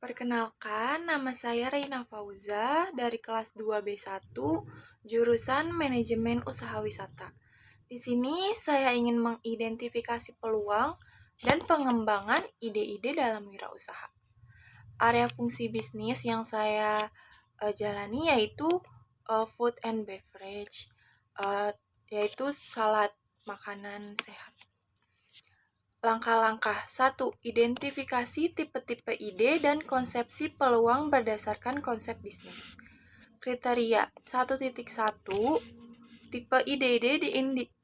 Perkenalkan, nama saya Reina Fauza dari kelas 2B1, jurusan Manajemen Usaha Wisata. Di sini saya ingin mengidentifikasi peluang dan pengembangan ide-ide dalam wirausaha. Area fungsi bisnis yang saya jalani yaitu food and beverage, yaitu salad makanan sehat. Langkah-langkah 1. Identifikasi tipe-tipe ide dan konsepsi peluang berdasarkan konsep bisnis. Kriteria 1.1. Tipe ide-ide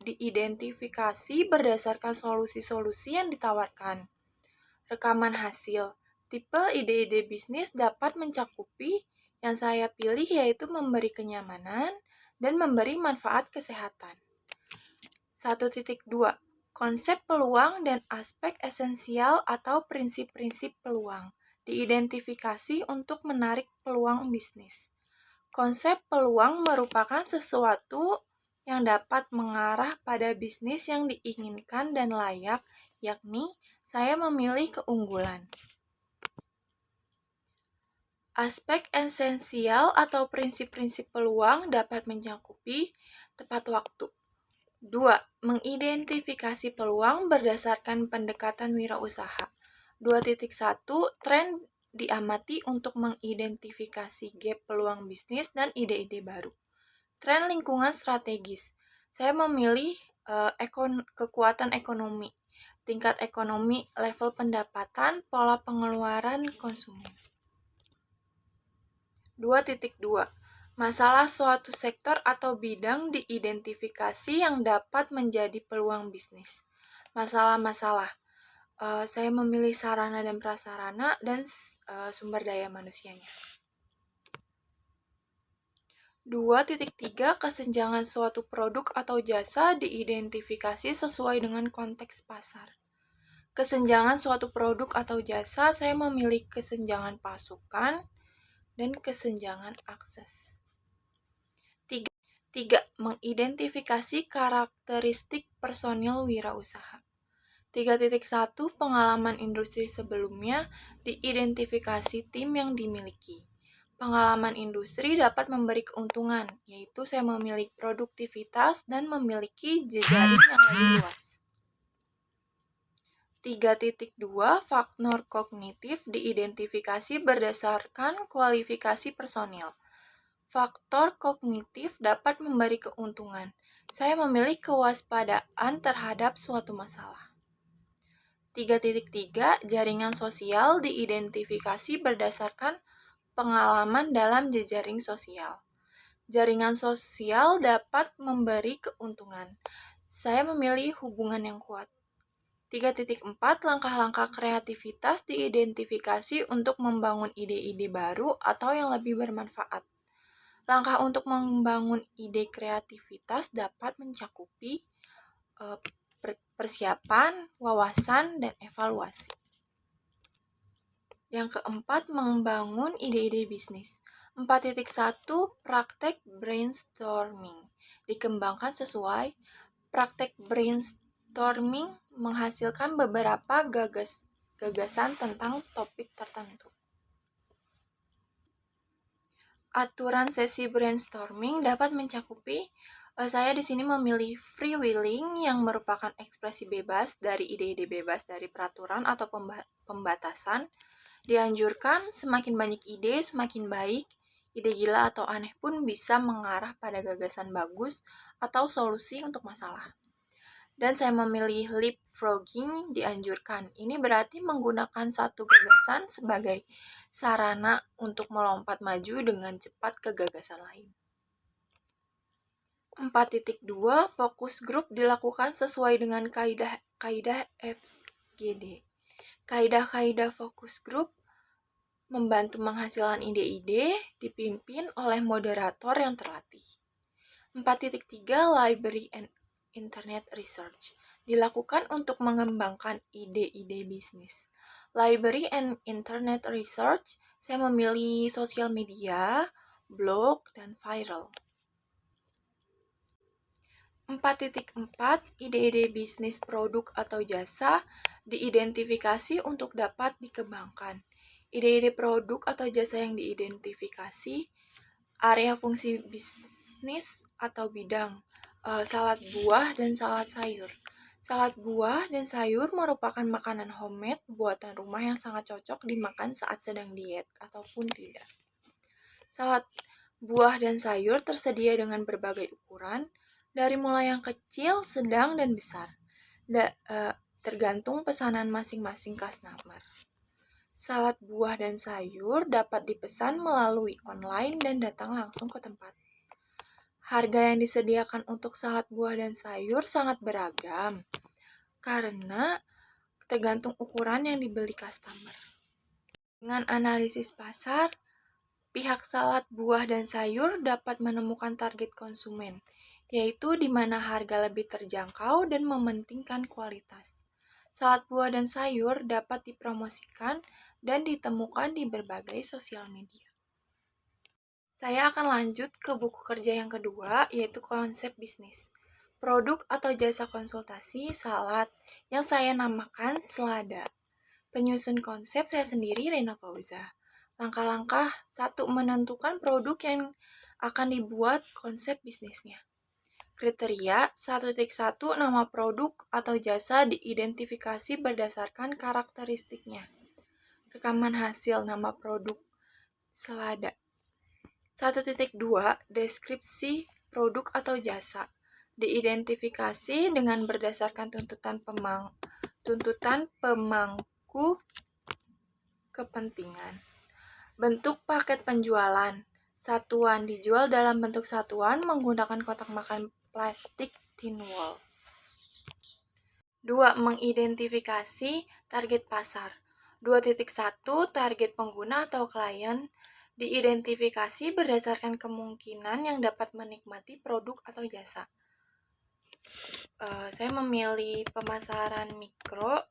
diidentifikasi berdasarkan solusi-solusi yang ditawarkan. Rekaman hasil. Tipe ide-ide bisnis dapat mencakupi yang saya pilih yaitu memberi kenyamanan dan memberi manfaat kesehatan. 1.2. Konsep peluang dan aspek esensial atau prinsip-prinsip peluang diidentifikasi untuk menarik peluang bisnis. Konsep peluang merupakan sesuatu yang dapat mengarah pada bisnis yang diinginkan dan layak, yakni saya memilih keunggulan. Aspek esensial atau prinsip-prinsip peluang dapat mencakupi tepat waktu. 2. Mengidentifikasi peluang berdasarkan pendekatan wirausaha. 2.1. Tren diamati untuk mengidentifikasi gap peluang bisnis dan ide-ide baru. Tren lingkungan strategis. Saya memilih kekuatan ekonomi, tingkat ekonomi, level pendapatan, pola pengeluaran konsumen. 2.2. Masalah suatu sektor atau bidang diidentifikasi yang dapat menjadi peluang bisnis. Masalah-masalah. Saya memilih sarana dan prasarana dan sumber daya manusianya. 2.3. Kesenjangan suatu produk atau jasa diidentifikasi sesuai dengan konteks pasar. Kesenjangan suatu produk atau jasa, saya memilih kesenjangan pasukan dan kesenjangan akses. 3. Mengidentifikasi karakteristik personil wirausaha. 3.1. Pengalaman industri sebelumnya diidentifikasi tim yang dimiliki. Pengalaman industri dapat memberi keuntungan, yaitu saya memiliki produktivitas dan memiliki jejaring yang lebih luas. 3.2. Faktor kognitif diidentifikasi berdasarkan kualifikasi personil. Faktor kognitif dapat memberi keuntungan. Saya memilih kewaspadaan terhadap suatu masalah. 3.3. Jaringan sosial diidentifikasi berdasarkan pengalaman dalam jejaring sosial. Jaringan sosial dapat memberi keuntungan. Saya memilih hubungan yang kuat. 3.4. Langkah-langkah kreativitas diidentifikasi untuk membangun ide-ide baru atau yang lebih bermanfaat. Langkah untuk membangun ide kreativitas dapat mencakupi persiapan, wawasan, dan evaluasi. Yang keempat, membangun ide-ide bisnis. 4.1. Praktek brainstorming dikembangkan sesuai. Praktek brainstorming menghasilkan beberapa gagasan tentang topik tertentu. Aturan sesi brainstorming dapat mencakupi saya di sini memilih freewheeling yang merupakan ekspresi bebas dari ide-ide bebas dari peraturan atau pembatasan. Dianjurkan semakin banyak ide semakin baik. Ide gila atau aneh pun bisa mengarah pada gagasan bagus atau solusi untuk masalah. Dan saya memilih leapfrogging dianjurkan. Ini berarti menggunakan satu gagasan sebagai sarana untuk melompat maju dengan cepat ke gagasan lain. 4.2. Fokus grup dilakukan sesuai dengan kaidah FGD. Kaidah-kaidah fokus grup membantu menghasilkan ide-ide dipimpin oleh moderator yang terlatih. 4.3. Library and Internet Research dilakukan untuk mengembangkan ide-ide bisnis. Library and Internet Research, saya memilih sosial media, blog, dan viral. 4.4. Ide-ide bisnis produk atau jasa diidentifikasi untuk dapat dikembangkan. ide-ide produk atau jasa yang diidentifikasi, area fungsi bisnis atau bidang, salad buah dan salad sayur. Salad buah dan sayur merupakan makanan homemade buatan rumah yang sangat cocok dimakan saat sedang diet ataupun tidak. Salad buah dan sayur tersedia dengan berbagai ukuran, dari mulai yang kecil, sedang, dan besar, tergantung pesanan masing-masing customer. Salad buah dan sayur dapat dipesan melalui online dan datang langsung ke tempat. Harga yang disediakan untuk salad buah dan sayur sangat beragam, karena tergantung ukuran yang dibeli customer. Dengan analisis pasar, pihak salad buah dan sayur dapat menemukan target konsumen, yaitu di mana harga lebih terjangkau dan mementingkan kualitas. Salad buah dan sayur dapat dipromosikan dan ditemukan di berbagai sosial media. Saya akan lanjut ke buku kerja yang kedua, yaitu konsep bisnis. Produk atau jasa konsultasi salad yang saya namakan Selada. Penyusun konsep saya sendiri, Rena Fauza. Langkah-langkah 1. Menentukan produk yang akan dibuat konsep bisnisnya. Kriteria 1.1 nama produk atau jasa diidentifikasi berdasarkan karakteristiknya. Rekaman hasil nama produk Selada. 1.2 deskripsi produk atau jasa diidentifikasi dengan berdasarkan tuntutan pemangku kepentingan. Bentuk paket penjualan. Satuan dijual dalam bentuk satuan menggunakan kotak makan plastik thin wall. 2. Mengidentifikasi target pasar. 2.1 target pengguna atau klien diidentifikasi berdasarkan kemungkinan yang dapat menikmati produk atau jasa. Saya memilih pemasaran mikro,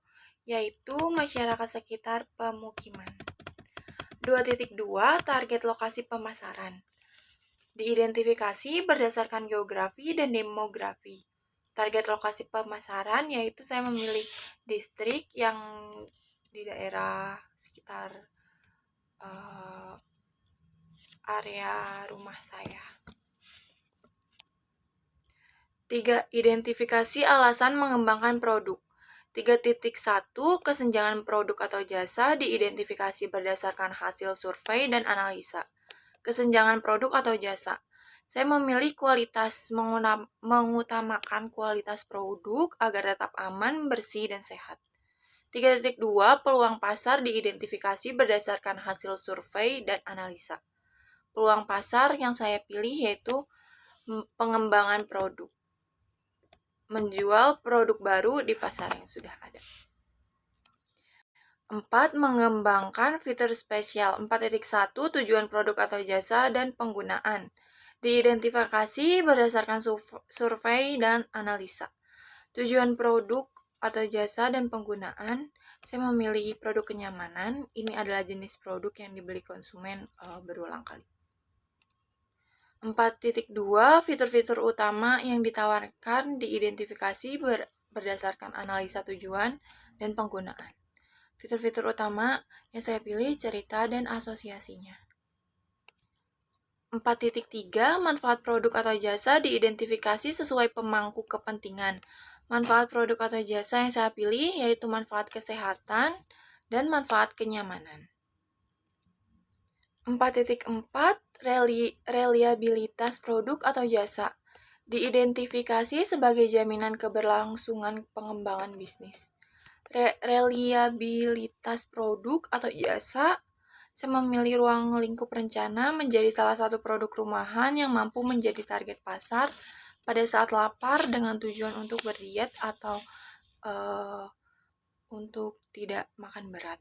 yaitu masyarakat sekitar pemukiman. 2.2 target lokasi pemasaran diidentifikasi berdasarkan geografi dan demografi. Target lokasi pemasaran yaitu saya memilih distrik yang di daerah sekitar area rumah saya. 3. Identifikasi alasan mengembangkan produk. 3.1 kesenjangan produk atau jasa diidentifikasi berdasarkan hasil survei dan analisa. Kesenjangan produk atau jasa. Saya memilih kualitas, mengutamakan kualitas produk agar tetap aman, bersih, dan sehat. 3.2 peluang pasar diidentifikasi berdasarkan hasil survei dan analisa. Peluang pasar yang saya pilih yaitu pengembangan produk. Menjual produk baru di pasar yang sudah ada. 4. Mengembangkan fitur spesial. 4.1 tujuan produk atau jasa dan penggunaan. Diidentifikasi berdasarkan survei dan analisa. Tujuan produk atau jasa dan penggunaan, saya memilih produk kenyamanan. Ini adalah jenis produk yang dibeli konsumen berulang kali. 4.2 fitur-fitur utama yang ditawarkan diidentifikasi berdasarkan analisa tujuan dan penggunaan. Fitur-fitur utama yang saya pilih cerita dan asosiasinya. 4.3 manfaat produk atau jasa diidentifikasi sesuai pemangku kepentingan. Manfaat produk atau jasa yang saya pilih yaitu manfaat kesehatan dan manfaat kenyamanan. 4.4 reliabilitas produk atau jasa diidentifikasi sebagai jaminan keberlangsungan pengembangan bisnis. Reliabilitas produk atau jasa, saya memilih ruang lingkup rencana menjadi salah satu produk rumahan yang mampu menjadi target pasar pada saat lapar dengan tujuan untuk berdiet atau untuk tidak makan berat.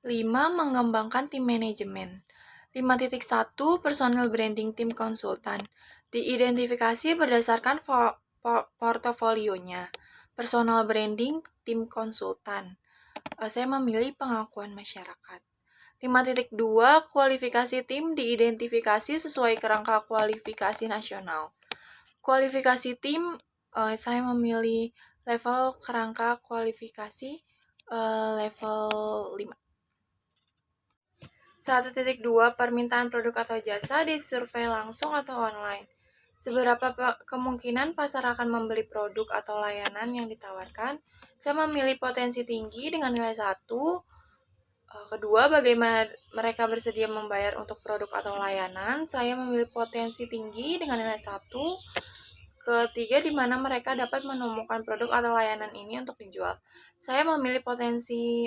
5. Mengembangkan tim manajemen. 5.1 personal branding tim konsultan diidentifikasi berdasarkan portofolionya. Personal branding tim konsultan, saya memilih pengakuan masyarakat. 5.2 kualifikasi tim diidentifikasi sesuai kerangka kualifikasi nasional. Kualifikasi tim, saya memilih level kerangka kualifikasi level 5. 1.2 permintaan produk atau jasa di survei langsung atau online. Seberapa kemungkinan pasar akan membeli produk atau layanan yang ditawarkan? Saya memilih potensi tinggi dengan nilai 1. Kedua, bagaimana mereka bersedia membayar untuk produk atau layanan? Saya memilih potensi tinggi dengan nilai 1. Ketiga, di mana mereka dapat menemukan produk atau layanan ini untuk dijual? Saya memilih potensi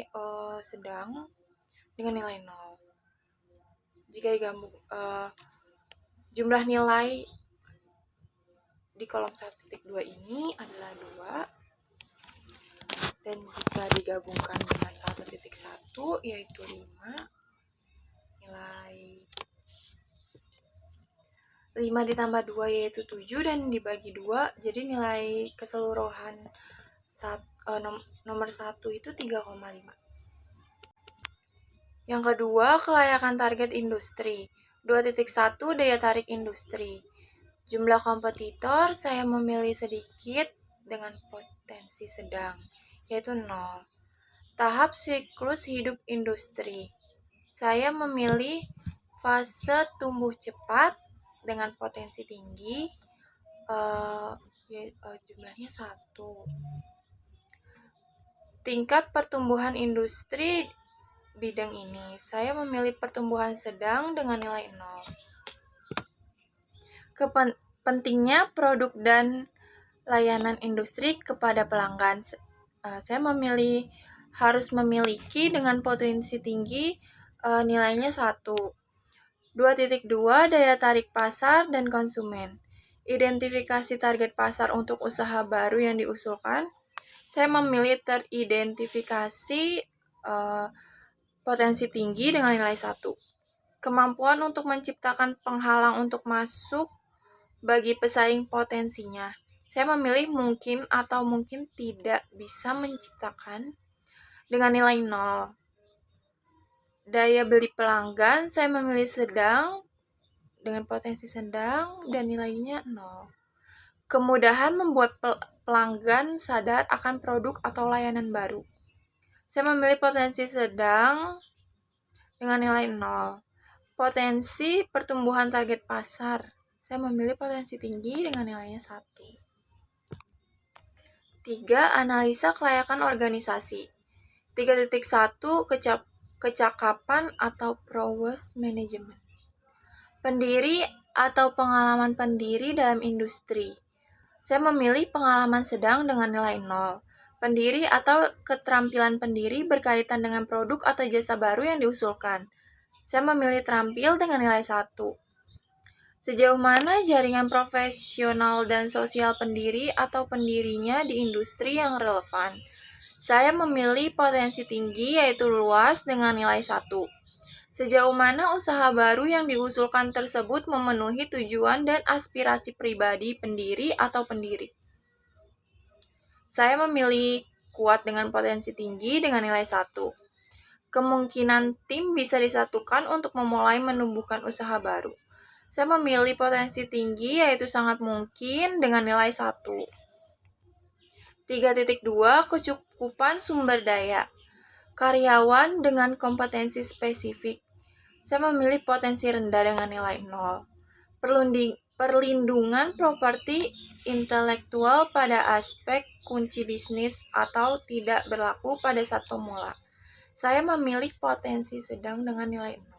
sedang dengan nilai 0. Jika digabung jumlah nilai di kolom 1.2 ini adalah 2, dan jika digabungkan dengan 1.1 yaitu 5, nilai 5 ditambah 2 yaitu 7, dan dibagi 2, jadi nilai keseluruhan nomor 1 itu 3,5. Yang kedua, kelayakan target industri. 2.1 daya tarik industri. Jumlah kompetitor, saya memilih sedikit dengan potensi sedang, yaitu 0. Tahap siklus hidup industri. Saya memilih fase tumbuh cepat dengan potensi tinggi, jumlahnya 1. Tingkat pertumbuhan industri bidang ini, saya memilih pertumbuhan sedang dengan nilai 0. Pentingnya produk dan layanan industri kepada pelanggan. Saya memilih harus memiliki dengan potensi tinggi, nilainya 1. 2.2 daya tarik pasar dan konsumen. Identifikasi target pasar untuk usaha baru yang diusulkan. Saya memilih teridentifikasi potensi tinggi dengan nilai 1. Kemampuan untuk menciptakan penghalang untuk masuk bagi pesaing potensinya. Saya memilih mungkin atau mungkin tidak bisa menciptakan dengan nilai 0. Daya beli pelanggan, saya memilih sedang dengan potensi sedang dan nilainya 0. Kemudahan membuat pelanggan sadar akan produk atau layanan baru. Saya memilih potensi sedang dengan nilai 0. Potensi pertumbuhan target pasar. Saya memilih potensi tinggi dengan nilainya 1. 3. Analisa kelayakan organisasi. 3.1 kecakapan atau prowess management. Pendiri atau pengalaman pendiri dalam industri. Saya memilih pengalaman sedang dengan nilai 0. Pendiri atau keterampilan pendiri berkaitan dengan produk atau jasa baru yang diusulkan. Saya memilih terampil dengan nilai 1. Sejauh mana jaringan profesional dan sosial pendiri atau pendirinya di industri yang relevan? Saya memilih potensi tinggi yaitu luas dengan nilai 1. Sejauh mana usaha baru yang diusulkan tersebut memenuhi tujuan dan aspirasi pribadi pendiri atau pendiri? Saya memilih kuat dengan potensi tinggi dengan nilai 1. Kemungkinan tim bisa disatukan untuk memulai menumbuhkan usaha baru. Saya memilih potensi tinggi yaitu sangat mungkin dengan nilai 1. 3.2 kecukupan sumber daya. Karyawan dengan kompetensi spesifik. Saya memilih potensi rendah dengan nilai 0. Perlindungan properti intelektual pada aspek kunci bisnis atau tidak berlaku pada saat pemula. Saya memilih potensi sedang dengan nilai 0.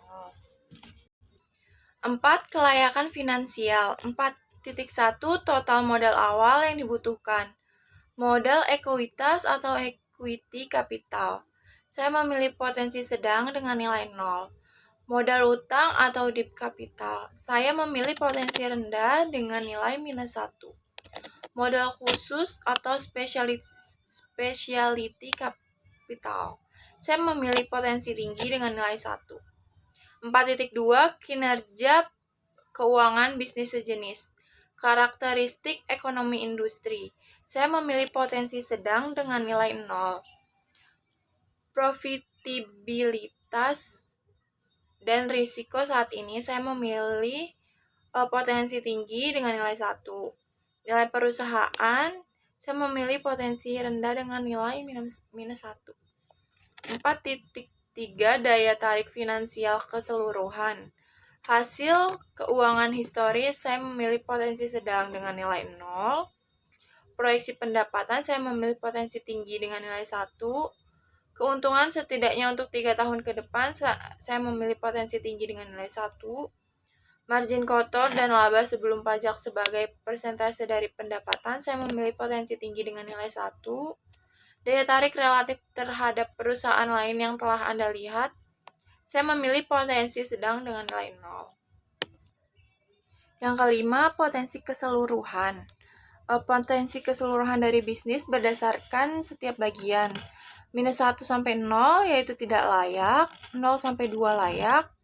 4. Kelayakan finansial. 4.1 total modal awal yang dibutuhkan. Modal ekuitas atau equity capital. Saya memilih potensi sedang dengan nilai 0. Modal utang atau debt capital. Saya memilih potensi rendah dengan nilai minus 1. Modal khusus atau specialty capital. Saya memilih potensi tinggi dengan nilai 1. 4.2 kinerja keuangan bisnis sejenis. Karakteristik ekonomi industri. Saya memilih potensi sedang dengan nilai 0. Profitabilitas dan risiko saat ini saya memilih potensi tinggi dengan nilai 1. Nilai perusahaan saya memilih potensi rendah dengan nilai minus 1. 4.3 Daya tarik finansial keseluruhan. Hasil keuangan historis, saya memilih potensi sedang dengan nilai 0. Proyeksi pendapatan, saya memilih potensi tinggi dengan nilai 1. Keuntungan setidaknya untuk 3 tahun ke depan, saya memilih potensi tinggi dengan nilai 1. Margin kotor dan laba sebelum pajak sebagai persentase dari pendapatan, saya memilih potensi tinggi dengan nilai 1. Daya tarik relatif terhadap perusahaan lain yang telah Anda lihat, saya memilih potensi sedang dengan nilai 0. Yang kelima, potensi keseluruhan. Potensi keseluruhan dari bisnis berdasarkan setiap bagian. Minus 1 sampai 0 yaitu tidak layak, 0 sampai 2 layak,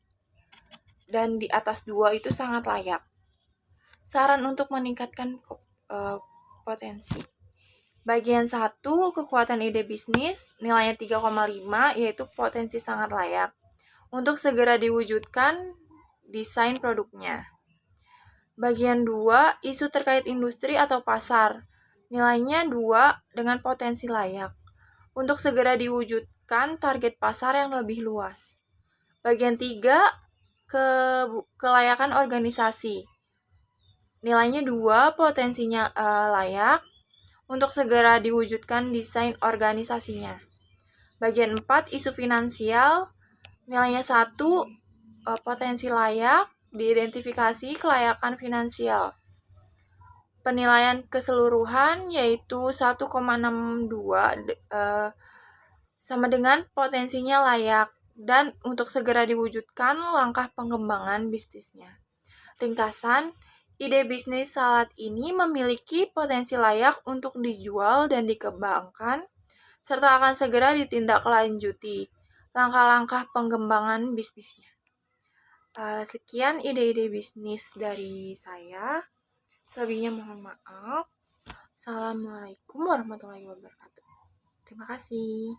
dan di atas 2 itu sangat layak. Saran untuk meningkatkan potensi. Bagian 1, kekuatan ide bisnis, nilainya 3,5, yaitu potensi sangat layak. Untuk segera diwujudkan desain produknya. Bagian 2, isu terkait industri atau pasar, nilainya 2 dengan potensi layak. Untuk segera diwujudkan target pasar yang lebih luas. Bagian 3, kelayakan organisasi, nilainya 2, potensinya layak. Untuk segera diwujudkan desain organisasinya. Bagian 4, isu finansial, nilainya 1, potensi layak, diidentifikasi kelayakan finansial. Penilaian keseluruhan yaitu 1,62 sama dengan potensinya layak, dan untuk segera diwujudkan langkah pengembangan bisnisnya. Ringkasan, ide bisnis salad ini memiliki potensi layak untuk dijual dan dikembangkan, serta akan segera ditindaklanjuti langkah-langkah pengembangan bisnisnya. Sekian ide-ide bisnis dari saya. Selebihnya mohon maaf. Assalamualaikum warahmatullahi wabarakatuh. Terima kasih.